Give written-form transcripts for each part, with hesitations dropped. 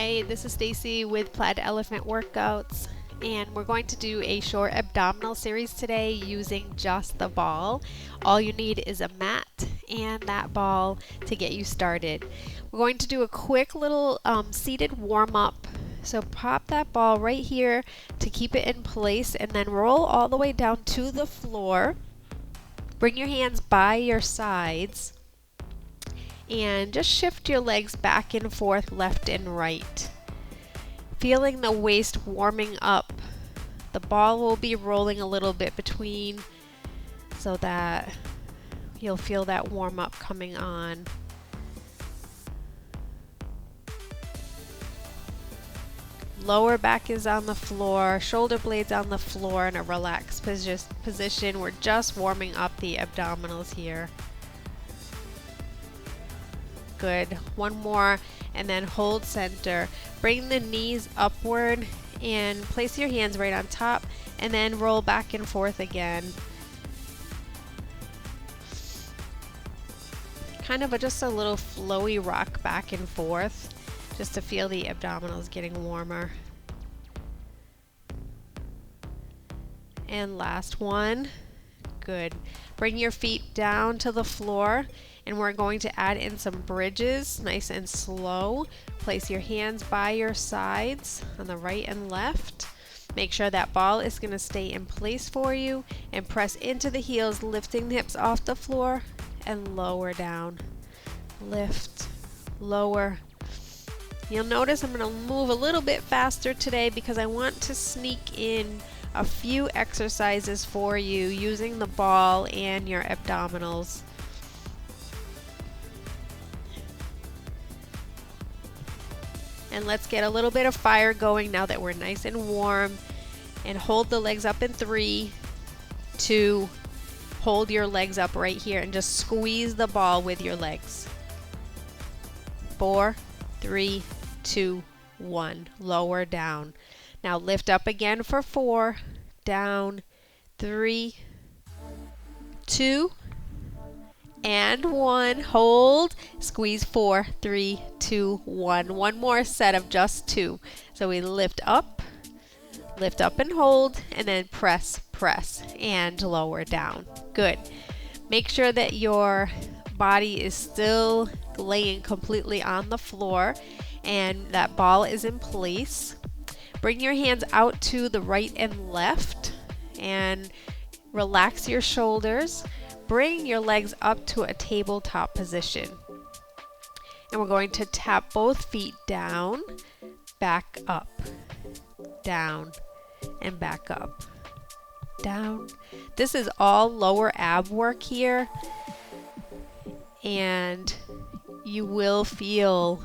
Hi, this is Stacy with Plaid Elephant Workouts, and we're going to do a short abdominal series today using just the ball. All you need is a mat and that ball to get you started. We're going to do a quick little seated warm-up. So pop that ball right here to keep it in place and then roll all the way down to the floor. Bring your hands by your sides and just shift your legs back and forth, left and right. Feeling the waist warming up. The ball will be rolling a little bit between so that you'll feel that warm up coming on. Lower back is on the floor, shoulder blades on the floor in a relaxed position. We're just warming up the abdominals here. Good. One more, and then hold center. Bring the knees upward and place your hands right on top, and then roll back and forth again. Kind of just a little flowy rock back and forth, just to feel the abdominals getting warmer. And last one. Good. Bring your feet down to the floor, and we're going to add in some bridges, nice and slow. Place your hands by your sides on the right and left. Make sure that ball is going to stay in place for you, and press into the heels, lifting the hips off the floor and lower down. Lift, lower. You'll notice I'm going to move a little bit faster today because I want to sneak in a few exercises for you using the ball and your abdominals. And let's get a little bit of fire going now that we're nice and warm. And hold the legs up in 3, 2, hold your legs up right here and just squeeze the ball with your legs. 4, 3, 2, 1. Lower down. Now lift up again for 4, down, 3, 2, and 1. Hold, squeeze 4, 3, 2, 1. One more set of just 2. So we lift up and hold, and then press, and lower down. Good. Make sure that your body is still laying completely on the floor and that ball is in place. Bring your hands out to the right and left and relax your shoulders. Bring your legs up to a tabletop position. And we're going to tap both feet down, back up, down, and back up, down. This is all lower ab work here, and you will feel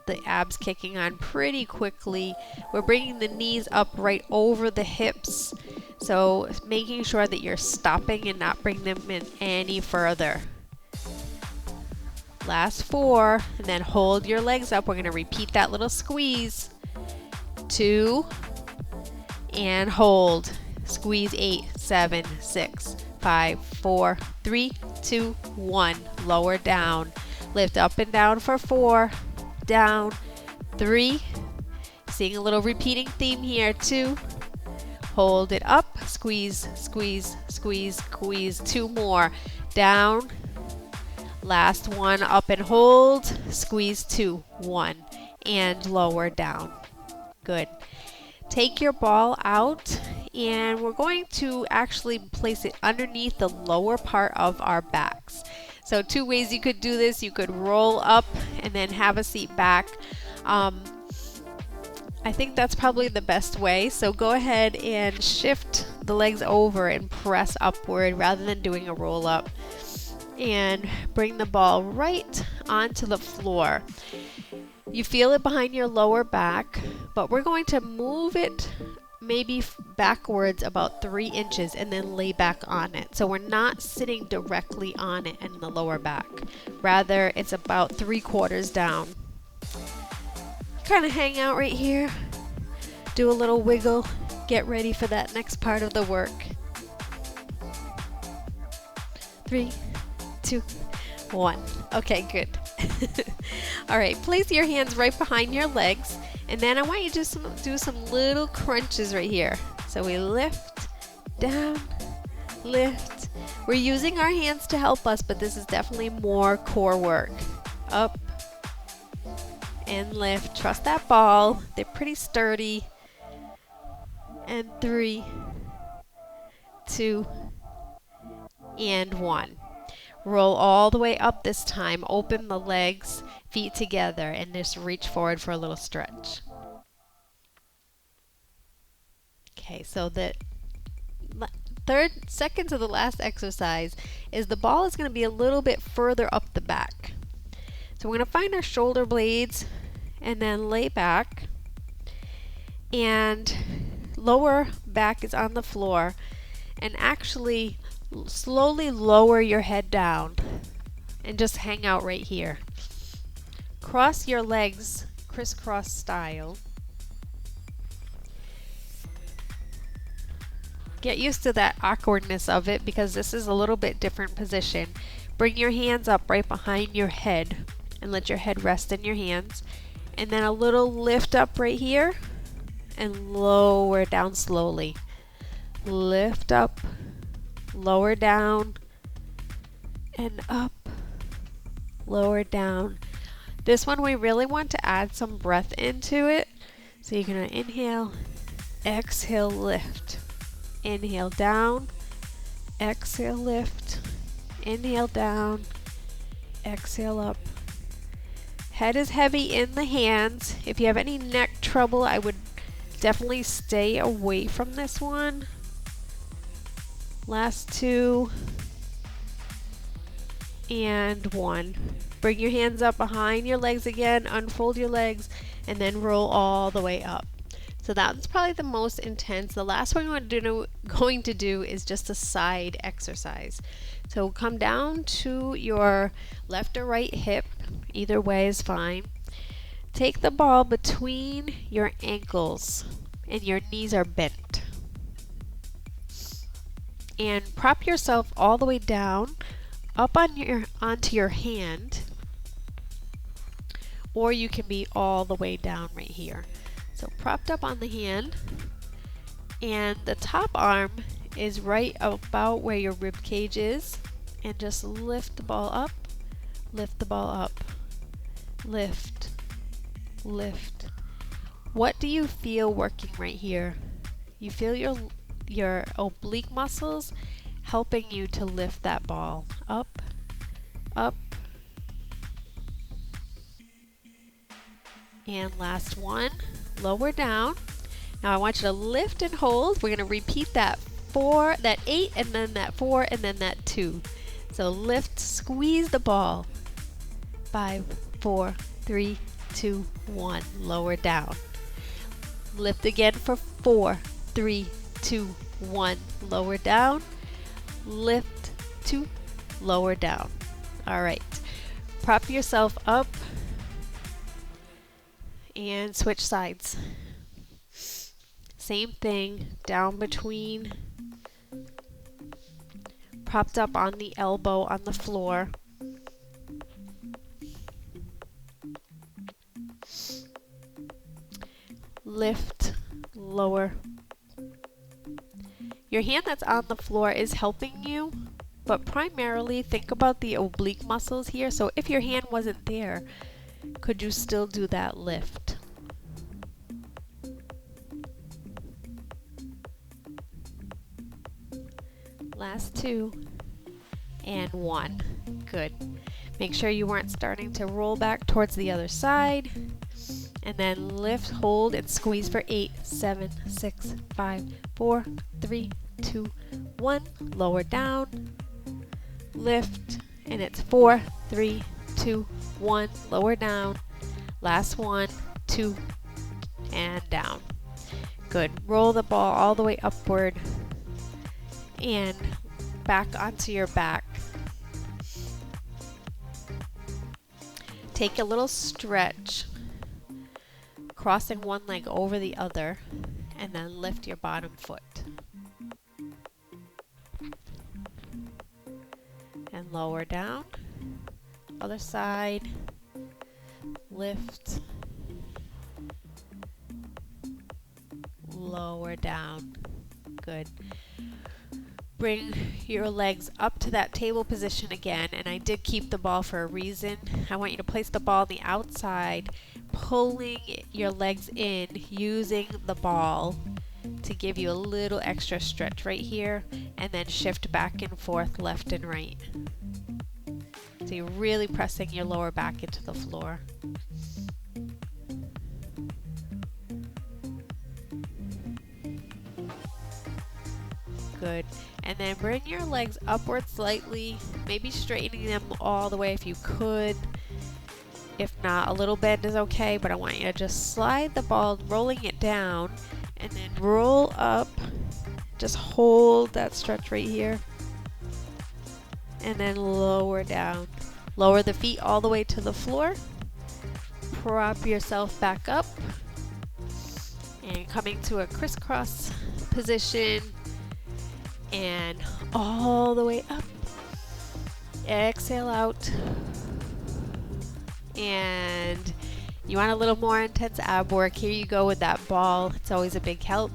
the abs kicking on pretty quickly. We're bringing the knees up right over the hips, so making sure that you're stopping and not bring them in any further. Last 4, and then hold your legs up. We're going to repeat that little squeeze. 2, and hold. Squeeze 8, 7, 6, 5, 4, 3, 2, 1. Lower down. Lift up and down for 4, down, 3. Seeing a little repeating theme here. 2. Hold it up. Squeeze, squeeze, squeeze, squeeze. 2 more. Down. Last one, up and hold. Squeeze 2, 1, and lower down. Good. Take your ball out, and we're going to actually place it underneath the lower part of our backs. So 2 ways you could do this. You could roll up and then have a seat back. I think that's probably the best way. So go ahead and shift the legs over and press upward rather than doing a roll up. And bring the ball right onto the floor. You feel it behind your lower back, but we're going to move it maybe backwards about 3 inches and then lay back on it. So we're not sitting directly on it in the lower back. Rather, it's about 3/4 down. Kind of hang out right here, do a little wiggle, get ready for that next part of the work. 3, 2, 1. Okay, good. All right, place your hands right behind your legs And then I want you to just do some little crunches right here. So we lift, down, lift. We're using our hands to help us, but this is definitely more core work. Up and lift. Trust that ball. They're pretty sturdy. And 3, 2, and 1. Roll all the way up this time. Open the legs, feet together, and just reach forward for a little stretch. Okay, so the second to the last exercise is the ball is going to be a little bit further up the back. So we're going to find our shoulder blades and then lay back, and lower back is on the floor, and actually slowly lower your head down and just hang out right here. Cross your legs crisscross style. Get used to that awkwardness of it because this is a little bit different position. Bring your hands up right behind your head and let your head rest in your hands. And then a little lift up right here and lower down slowly. Lift up, lower down, and up, lower down. This one we really want to add some breath into it. So you're going to inhale, exhale, lift. Inhale down, exhale, lift. Inhale down, exhale up. Head is heavy in the hands. If you have any neck trouble, I would definitely stay away from this one. Last 2 and 1. Bring your hands up behind your legs again, unfold your legs, and then roll all the way up. So that's probably the most intense. The last one we're going to do is just a side exercise. So come down to your left or right hip. Either way is fine. Take the ball between your ankles and your knees are bent. And prop yourself all the way down, up onto your hand, or you can be all the way down right here. So propped up on the hand, and the top arm is right about where your rib cage is, and just lift the ball up, lift the ball up, lift, lift. What do you feel working right here? You feel your oblique muscles helping you to lift that ball up, up, and last one. Lower down. Now I want you to lift and hold. We're going to repeat that 8, and then that 4, and then that 2. So lift, squeeze the ball. 5, 4, 3, 2, 1. Lower down. Lift again for 4, 3, 2, 1. Lower down. Lift, 2, lower down. All right. Prop yourself up and switch sides. Same thing, down between, propped up on the elbow on the floor. Lift, lower. Your hand that's on the floor is helping you, but primarily think about the oblique muscles here. So if your hand wasn't there, could you still do that lift? Last 2 and 1. Good. Make sure you weren't starting to roll back towards the other side. And then lift, hold, and squeeze for 8, 7, 6, 5, 4, 3, 2, 1. Lower down. Lift, and it's 4, 3, 2, 1. Lower down. Last 1, 2, and down. Good. Roll the ball all the way upward and back onto your back. Take a little stretch, crossing one leg over the other, and then lift your bottom foot. And lower down. Other side. Lift. lower down. Good. Bring your legs up to that table position again, and I did keep the ball for a reason. I want you to place the ball on the outside, pulling your legs in, using the ball to give you a little extra stretch right here, and then shift back and forth left and right. So you're really pressing your lower back into the floor. Good. And then bring your legs upward slightly, maybe straightening them all the way if you could. If not, a little bend is okay, but I want you to just slide the ball, rolling it down, and then roll up. Just hold that stretch right here. And then lower down. Lower the feet all the way to the floor. Prop yourself back up. And coming to a crisscross position. And all the way up. Exhale out. And you want a little more intense ab work, here you go with that ball. It's always a big help.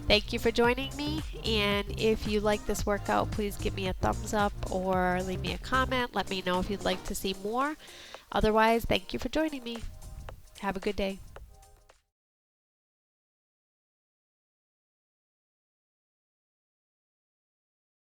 Thank you for joining me, and if you like this workout, please give me a thumbs up or leave me a comment. Let me know if you'd like to see more. Otherwise, thank you for joining me. Have a good day.